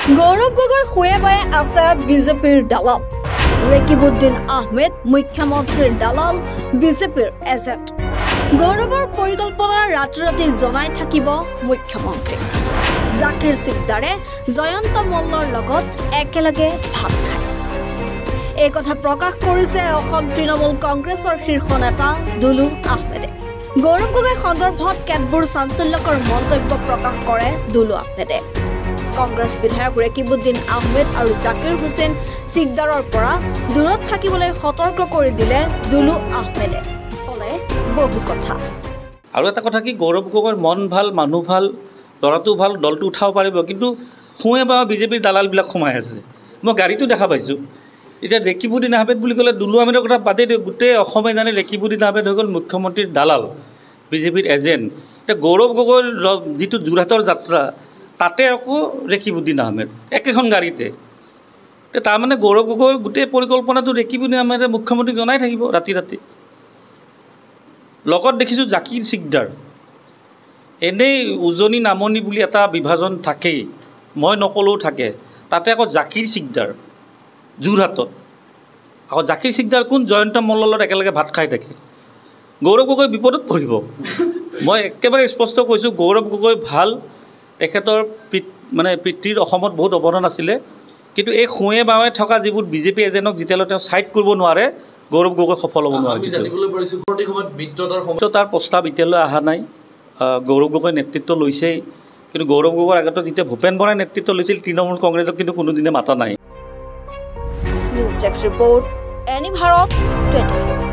গৌৰৱ গগৈৰ শুয়ে বায়ে আছে বিজেপিৰ দালাল ৰেকিবুদ্দিন আহমেদ মুখ্যমন্ত্ৰীৰ দালাল বিজেপিৰ এজেণ্ট গৌৰৱৰ পৰিকল্পনা ৰাতি ৰাতি জনাই থাকিব মুখ্যমন্ত্ৰী জাকিৰ সিকদাৰে জয়ন্ত মল্লৰ লগত একেলগে ভাত খায় এই কথা প্ৰকাশ কৰিছে অসম তৃণমূল কংগ্ৰেছৰ শীৰ্ষ নেতা দুলু আহমেদে গৌৰৱ গগৈ সন্দৰ্ভত কেতবোৰ চাঞ্চল্যকৰ মন্তব্য প্ৰকাশ কৰে দুলু আহমেদে কংগ্ৰেছ বিধায়ক ৰেকিবুদ্দিন আহমেদ আৰু জাকিৰ হুছেইন সিকদাৰৰ পৰা দূৰত থাকিবলৈ সতৰ্ক কৰি দিলে দুলু আহমেদে ক'লে বহু কথা আৰু এটা কথা কি গৌৰৱ গগৈৰ মন ভাল মানুহ ভাল ল'ৰাটো ভাল দলটো উঠাব পাৰিব কিন্তু শুয়ে বা বিজেপিৰ দালালবিলাক সোমাই আছে মই গাড়ীটো দেখা পাইছোঁ এতিয়া ৰেকিবুদ্দিন আহমেদ বুলি ক'লে দুলু আহমেদৰ কথা বাদেই দিয়ক গোটেই অসমে জানে ৰেকিবুদ্দিন আহমেদ হৈ গ'ল মুখ্যমন্ত্ৰীৰ দালাল বিজেপিৰ এজেণ্ট এতিয়া গৌৰৱ গগৈৰ যিটো যোৰহাটৰ যাত্ৰা তাতে আকৌ ৰেকিবুদ্দিন আহমেদ একেখন গাড়ীতে তাৰমানে গৌৰৱ গগৈৰ গোটেই পৰিকল্পনাটো ৰেকিবুদ্দিন আহমেদে মুখ্যমন্ত্ৰীক জনাই থাকিব ৰাতি ৰাতি লগত দেখিছোঁ জাকিৰ সিকদাৰ এনেই উজনি নামনি বুলি এটা বিভাজন থাকেই মই নকলেও থাকে তাতে আকৌ জাকিৰ সিকদাৰ যোৰহাটত আকৌ জাকিৰ সিকদাৰ কোন জয়ন্ত মল্লৰ লগত একেলগে ভাত খাই থাকে গৌৰৱ গগৈ বিপদত পৰিব মই একেবাৰে স্পষ্ট কৈছোঁ গৌৰৱ গগৈ ভাল তেখেতৰ পিতৃৰ অসমত বহুত অৱদান আছিলে কিন্তু এই শুয়ে বাৱে থকা যিবোৰ বিজেপি এজেণ্টক যেতিয়ালৈ তেওঁ ছাইড কৰিব নোৱাৰে গৌৰৱ গগৈ সফল হ'ব নোৱাৰে তাৰ প্ৰস্তাৱ এতিয়ালৈ অহা নাই গৌৰৱ গগৈ নেতৃত্ব লৈছেই কিন্তু গৌৰৱ গগৈৰ আগতে যেতিয়া ভূপেন বৰাই নেতৃত্ব লৈছিল তৃণমূল কংগ্ৰেছক কিন্তু কোনোদিনে মাতা নাই news desk report any Bharat 24